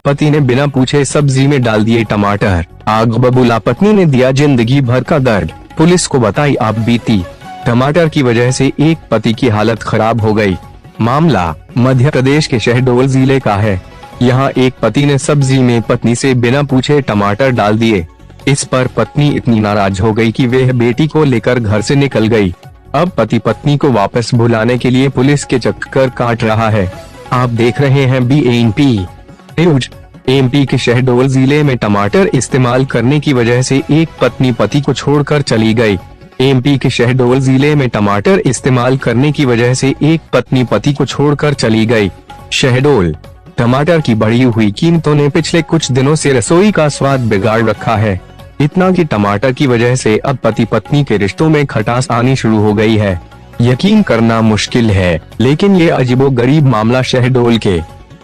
पति ने बिना पूछे सब्जी में डाल दिए टमाटर, आग बबूला। पत्नी ने दिया जिंदगी भर का दर्द, पुलिस को बताई आप बीती। टमाटर की वजह से एक पति की हालत खराब हो गई। मामला मध्य प्रदेश के शहडोल जिले का है। यहाँ एक पति ने सब्जी में पत्नी से बिना पूछे टमाटर डाल दिए। इस पर पत्नी इतनी नाराज हो गई कि वह बेटी को लेकर घर से निकल गई। अब पति पत्नी को वापस बुलाने के लिए पुलिस के चक्कर काट रहा है। आप देख रहे हैं BNP न्यूज। MP के शहडोल जिले में टमाटर इस्तेमाल करने की वजह से एक पत्नी पति को छोड़कर चली गई। MP के शहडोल जिले में टमाटर इस्तेमाल करने की वजह से एक पत्नी पति को छोड़कर चली गई। शहडोल। टमाटर की बढ़ी हुई कीमतों ने पिछले कुछ दिनों से रसोई का स्वाद बिगाड़ रखा है। इतना कि टमाटर की वजह से अब पति पत्नी के रिश्तों में खटास आनी शुरू हो गई है। यकीन करना मुश्किल है, लेकिन ये अजीबोगरीब मामला शहडोल के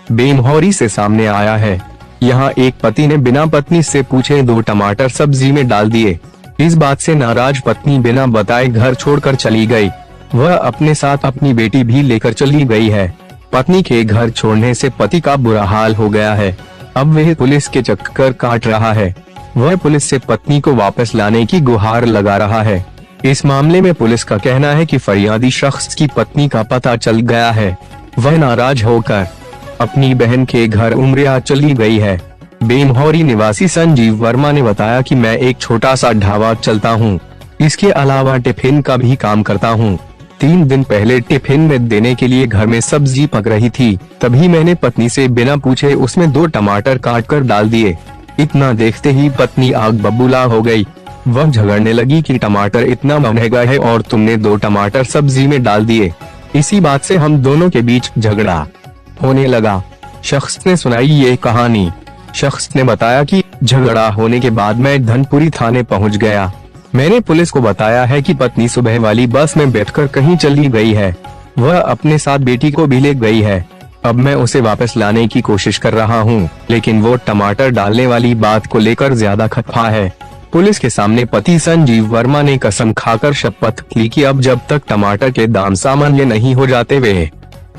बेमहौरी से सामने आया है। यहाँ एक पति ने बिना पत्नी से पूछे 2 टमाटर सब्जी में डाल दिए। इस बात से नाराज पत्नी बिना बताए घर छोड़कर चली गई। वह अपने साथ अपनी बेटी भी लेकर चली गई है। पत्नी के घर छोड़ने से पति का बुरा हाल हो गया है। अब वह पुलिस के चक्कर काट रहा है। वह पुलिस से पत्नी को वापस लाने की गुहार लगा रहा है। इस मामले में पुलिस का कहना है कि फरियादी शख्स की पत्नी का पता चल गया है। वह नाराज होकर अपनी बहन के घर उमरिया चली गई है। बेमहौरी निवासी संजीव वर्मा ने बताया कि मैं एक छोटा सा ढाबा चलता हूँ। इसके अलावा टिफिन का भी काम करता हूँ। 3 दिन पहले टिफिन में देने के लिए घर में सब्जी पक रही थी, तभी मैंने पत्नी से बिना पूछे उसमें 2 टमाटर काट कर डाल दिए। इतना देखते ही पत्नी आग बबूला हो गई। वह झगड़ने लगी कि टमाटर इतना महंगा है और तुमने 2 टमाटर सब्जी में डाल दिए। इसी बात से हम दोनों के बीच झगड़ा होने लगा। शख्स ने सुनाई ये कहानी। शख्स ने बताया कि झगड़ा होने के बाद मैं धनपुरी थाने पहुंच गया। मैंने पुलिस को बताया है कि पत्नी सुबह वाली बस में बैठकर कहीं चली गई है। वह अपने साथ बेटी को भी ले गई है। अब मैं उसे वापस लाने की कोशिश कर रहा हूं, लेकिन वो टमाटर डालने वाली बात को लेकर ज्यादा खफा है। पुलिस के सामने पति संजीव वर्मा ने कसम खाकर शपथ ली कि अब जब तक टमाटर के दाम सामान्य नहीं हो जाते वे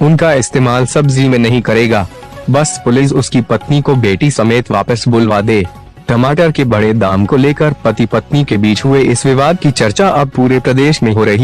उनका इस्तेमाल सब्जी में नहीं करेगा। बस पुलिस उसकी पत्नी को बेटी समेत वापस बुलवा दे। टमाटर के बड़े दाम को लेकर पति पत्नी के बीच हुए इस विवाद की चर्चा अब पूरे प्रदेश में हो रही